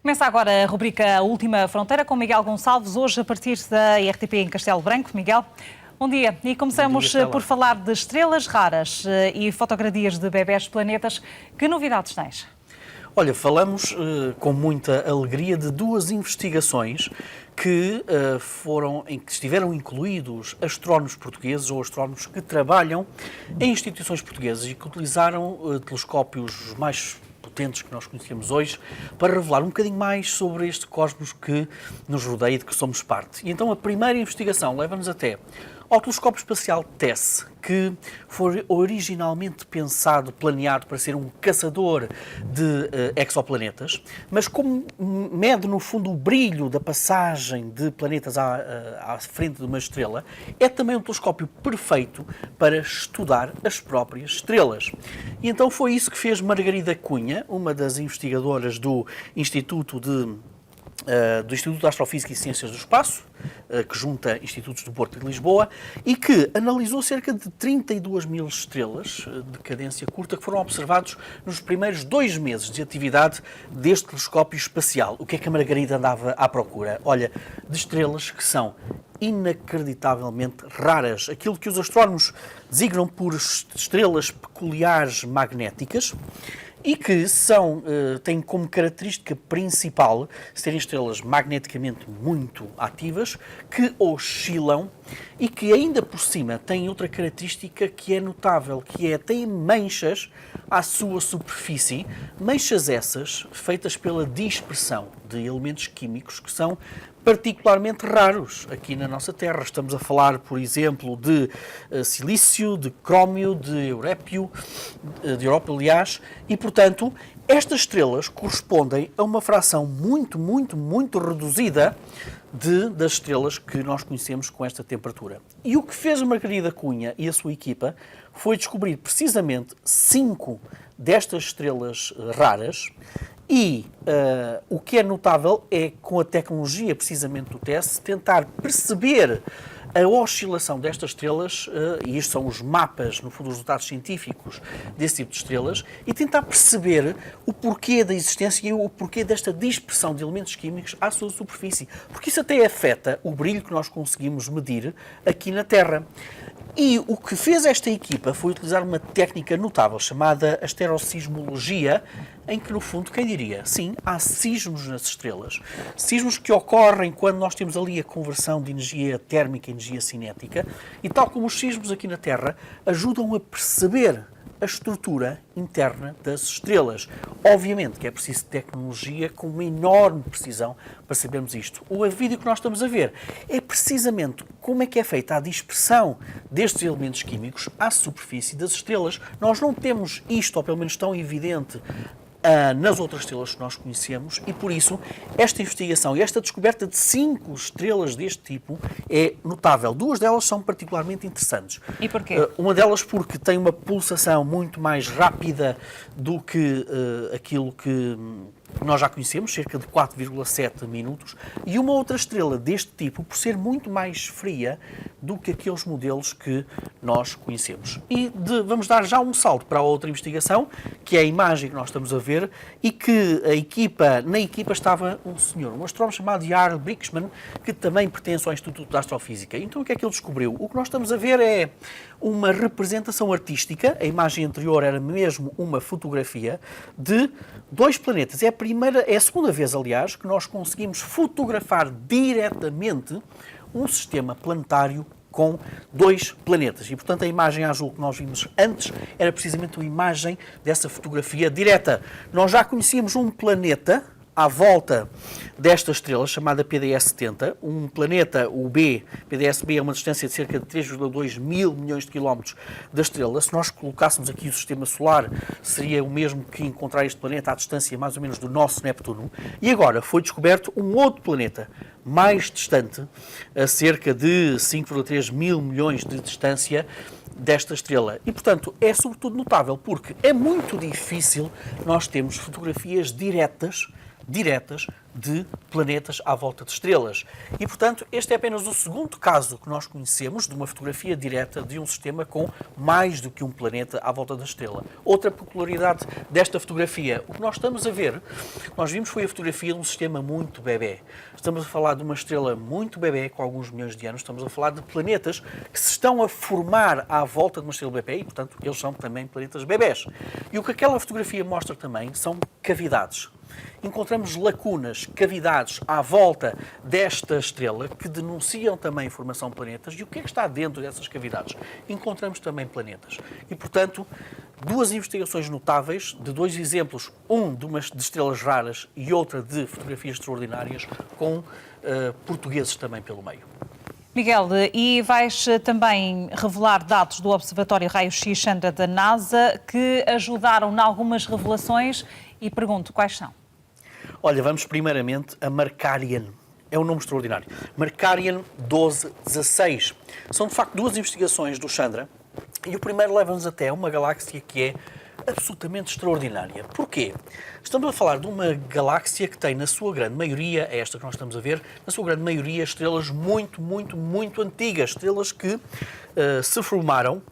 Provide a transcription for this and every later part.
Começa agora a rubrica Última Fronteira com Miguel Gonçalves, hoje a partir da RTP em Castelo Branco. Miguel, bom dia. E começamos por falar de estrelas raras e fotografias de bebés planetas. Que novidades tens? Olha, falamos com muita alegria de duas investigações em que estiveram incluídos astrónomos portugueses ou astrónomos que trabalham em instituições portuguesas e que utilizaram telescópios mais potentes que nós conhecemos hoje para revelar um bocadinho mais sobre este cosmos que nos rodeia e de que somos parte. E então a primeira investigação leva-nos até ao telescópio espacial TESS, que foi originalmente pensado, planeado para ser um caçador de exoplanetas, mas como mede no fundo o brilho da passagem de planetas à frente de uma estrela, é também um telescópio perfeito para estudar as próprias estrelas. E então foi isso que fez Margarida Cunha, uma das investigadoras do Instituto de Astrofísica e Ciências do Espaço, que junta institutos do Porto e de Lisboa, e que analisou cerca de 32 mil estrelas de cadência curta que foram observados nos primeiros 2 meses de atividade deste telescópio espacial. O que é que a Margarida andava à procura? Olha, de estrelas que são inacreditavelmente raras, aquilo que os astrónomos designam por estrelas peculiares magnéticas, e que têm como característica principal serem estrelas magneticamente muito ativas, que oscilam e que ainda por cima têm outra característica que é notável, que é têm manchas à sua superfície, manchas essas feitas pela dispersão de elementos químicos que são particularmente raros aqui na nossa Terra. Estamos a falar, por exemplo, de silício, de crómio, de europeu, aliás, e, portanto, estas estrelas correspondem a uma fração muito reduzida das estrelas que nós conhecemos com esta temperatura. E o que fez a Margarida Cunha e a sua equipa foi descobrir precisamente 5 destas estrelas raras. E o que é notável é, com a tecnologia precisamente do TESS, tentar perceber a oscilação destas estrelas, e isto são os mapas, no fundo, os resultados científicos desse tipo de estrelas, e tentar perceber o porquê da existência e o porquê desta dispersão de elementos químicos à sua superfície. Porque isso até afeta o brilho que nós conseguimos medir aqui na Terra. E o que fez esta equipa foi utilizar uma técnica notável chamada asterosismologia, em que, no fundo, quem diria? Sim, há sismos nas estrelas. Sismos que ocorrem quando nós temos ali a conversão de energia térmica em energia cinética, e tal como os sismos aqui na Terra, ajudam a perceber a estrutura interna das estrelas. Obviamente que é preciso tecnologia com uma enorme precisão para sabermos isto. O vídeo que nós estamos a ver é precisamente como é que é feita a dispersão destes elementos químicos à superfície das estrelas. Nós não temos isto, ou pelo menos tão evidente, nas outras estrelas que nós conhecemos, e por isso esta investigação e esta descoberta de 5 estrelas deste tipo é notável. 2 delas são particularmente interessantes. E porquê? Uma delas porque tem uma pulsação muito mais rápida do que aquilo que nós já conhecemos, cerca de 4,7 minutos, e uma outra estrela deste tipo por ser muito mais fria do que aqueles modelos que nós conhecemos. E vamos dar já um salto para a outra investigação, que é a imagem que nós estamos a ver, e que na equipa estava um astrónomo chamado Jarl Brinkmann, que também pertence ao Instituto de Astrofísica. Então o que é que ele descobriu? O que nós estamos a ver é uma representação artística, a imagem anterior era mesmo uma fotografia, de 2 planetas. É a segunda vez, aliás, que nós conseguimos fotografar diretamente um sistema planetário com 2 planetas. E, portanto, a imagem azul que nós vimos antes era precisamente uma imagem dessa fotografia direta. Nós já conhecíamos um planeta à volta desta estrela, chamada PDS-70, um planeta, o PDS-B, é uma distância de cerca de 3,2 mil milhões de quilómetros da estrela. Se nós colocássemos aqui o sistema solar, seria o mesmo que encontrar este planeta à distância mais ou menos do nosso Neptuno. E agora foi descoberto um outro planeta, mais distante, a cerca de 5,3 mil milhões de distância desta estrela. E, portanto, é sobretudo notável porque é muito difícil nós termos fotografias diretas diretas de planetas à volta de estrelas. E, portanto, este é apenas o segundo caso que nós conhecemos de uma fotografia direta de um sistema com mais do que um planeta à volta da estrela. Outra peculiaridade desta fotografia, o que nós estamos a ver, nós vimos foi a fotografia de um sistema muito bebé. Estamos a falar de uma estrela muito bebé, com alguns milhões de anos, estamos a falar de planetas que se estão a formar à volta de uma estrela bebé e, portanto, eles são também planetas bebés. E o que aquela fotografia mostra também são cavidades. Encontramos lacunas, cavidades à volta desta estrela que denunciam também formação de planetas. E o que é que está dentro dessas cavidades? Encontramos também planetas. E, portanto, duas investigações notáveis de dois exemplos, um de estrelas raras e outra de fotografias extraordinárias com portugueses também pelo meio. Miguel, e vais também revelar dados do Observatório Raio-X Chandra da NASA que ajudaram em algumas revelações e pergunto quais são. Olha, vamos primeiramente a Markarian. É um nome extraordinário. Markarian 1216. São, de facto, duas investigações do Chandra e o primeiro leva-nos até uma galáxia que é absolutamente extraordinária. Porquê? Estamos a falar de uma galáxia que tem, na sua grande maioria, é esta que nós estamos a ver, na sua grande maioria, estrelas muito, muito, muito antigas. Estrelas que se formaram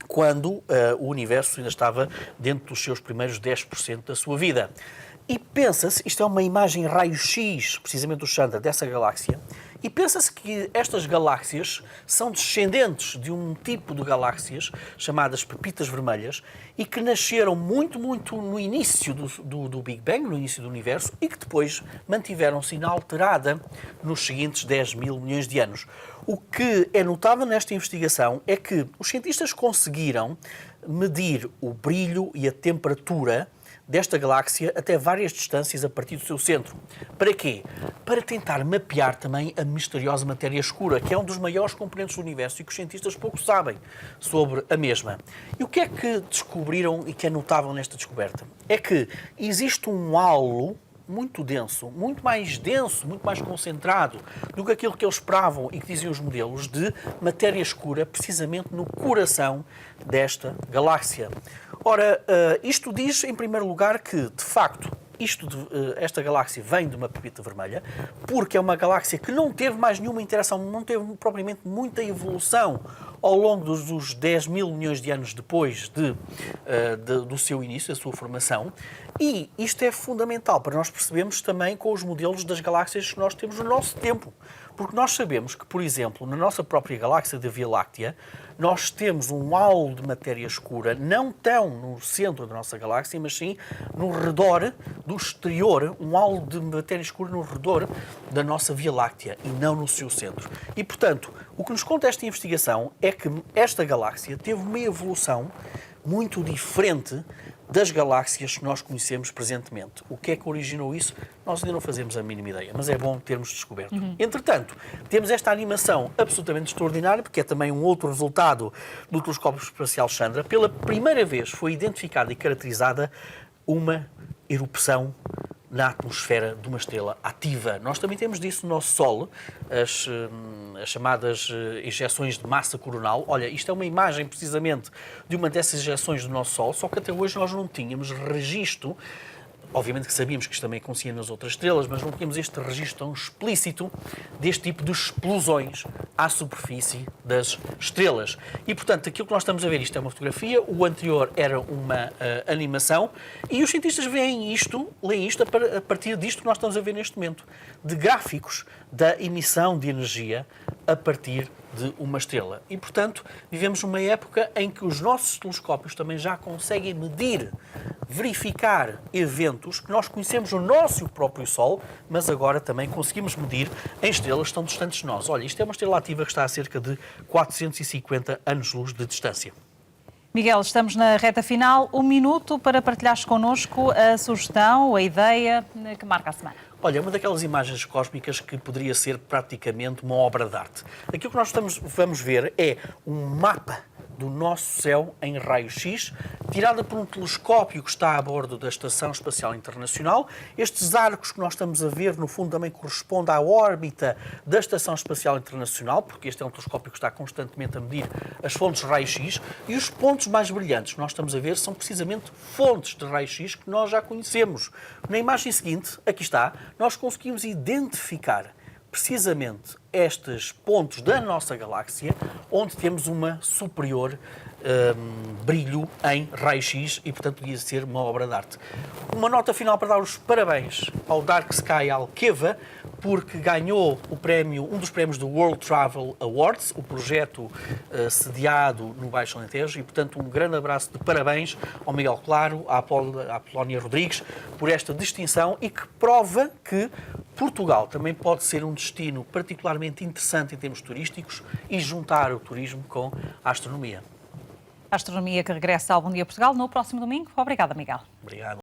quando o universo ainda estava dentro dos seus primeiros 10% da sua vida. E pensa-se, isto é uma imagem raio-x, precisamente do Chandra, dessa galáxia, e pensa-se que estas galáxias são descendentes de um tipo de galáxias chamadas pepitas vermelhas e que nasceram muito, muito no início do Big Bang, no início do universo, e que depois mantiveram-se inalterada nos seguintes 10 mil milhões de anos. O que é notável nesta investigação é que os cientistas conseguiram medir o brilho e a temperatura desta galáxia até várias distâncias a partir do seu centro. Para quê? Para tentar mapear também a misteriosa matéria escura, que é um dos maiores componentes do universo e que os cientistas pouco sabem sobre a mesma. E o que é que descobriram e que é notável nesta descoberta? É que existe um halo muito denso, muito mais concentrado do que aquilo que eles esperavam e que diziam os modelos de matéria escura, precisamente no coração desta galáxia. Ora, isto diz, em primeiro lugar, que, de facto, esta galáxia vem de uma pepita vermelha, porque é uma galáxia que não teve mais nenhuma interação, não teve propriamente muita evolução ao longo dos 10 mil milhões de anos depois do seu início, da sua formação. E isto é fundamental para nós percebermos também com os modelos das galáxias que nós temos no nosso tempo. Porque nós sabemos que, por exemplo, na nossa própria galáxia da Via Láctea, nós temos um halo de matéria escura, não tão no centro da nossa galáxia, mas sim no redor do exterior, um halo de matéria escura no redor da nossa Via Láctea e não no seu centro. E, portanto, o que nos conta esta investigação é que esta galáxia teve uma evolução muito diferente das galáxias que nós conhecemos presentemente. O que é que originou isso? Nós ainda não fazemos a mínima ideia, mas é bom termos descoberto. Entretanto, temos esta animação absolutamente extraordinária, porque é também um outro resultado do telescópio espacial Chandra. Pela primeira vez foi identificada e caracterizada uma erupção na atmosfera de uma estrela ativa. Nós também temos disso no nosso Sol, as chamadas injeções de massa coronal. Olha, isto é uma imagem precisamente de uma dessas injeções do nosso Sol, só que até hoje nós não tínhamos registro. Obviamente que sabíamos que isto também acontecia nas outras estrelas, mas não tínhamos este registro tão explícito deste tipo de explosões à superfície das estrelas. E, portanto, aquilo que nós estamos a ver, isto é uma fotografia, o anterior era uma animação, e os cientistas leem isto a partir disto que nós estamos a ver neste momento, de gráficos da emissão de energia a partir de uma estrela. E, portanto, vivemos numa época em que os nossos telescópios também já conseguem medir, verificar eventos que nós conhecemos no nosso próprio Sol, mas agora também conseguimos medir em estrelas que estão distantes de nós. Olha, isto é uma estrela ativa que está a cerca de 450 anos-luz de distância. Miguel, estamos na reta final. Um minuto para partilhares connosco a sugestão, a ideia que marca a semana. Olha, é uma daquelas imagens cósmicas que poderia ser praticamente uma obra de arte. Aquilo que nós vamos ver é um mapa do nosso céu em raio-x, tirada por um telescópio que está a bordo da Estação Espacial Internacional. Estes arcos que nós estamos a ver, no fundo, também correspondem à órbita da Estação Espacial Internacional, porque este é um telescópio que está constantemente a medir as fontes de raio-x, e os pontos mais brilhantes que nós estamos a ver são precisamente fontes de raio-x que nós já conhecemos. Na imagem seguinte, aqui está, nós conseguimos identificar precisamente estes pontos da nossa galáxia, onde temos uma superior brilho em raio-x e, portanto, podia ser uma obra de arte. Uma nota final para dar os parabéns ao Dark Sky Alqueva, porque ganhou o prémio, um dos prémios do World Travel Awards, o projeto sediado no Baixo Alentejo, e, portanto, um grande abraço de parabéns ao Miguel Claro, à Apolónia Rodrigues, por esta distinção e que prova que Portugal também pode ser um destino particularmente interessante em termos turísticos e juntar o turismo com a astronomia. A astronomia que regressa ao Bom Dia Portugal no próximo domingo. Obrigada, Miguel. Obrigado.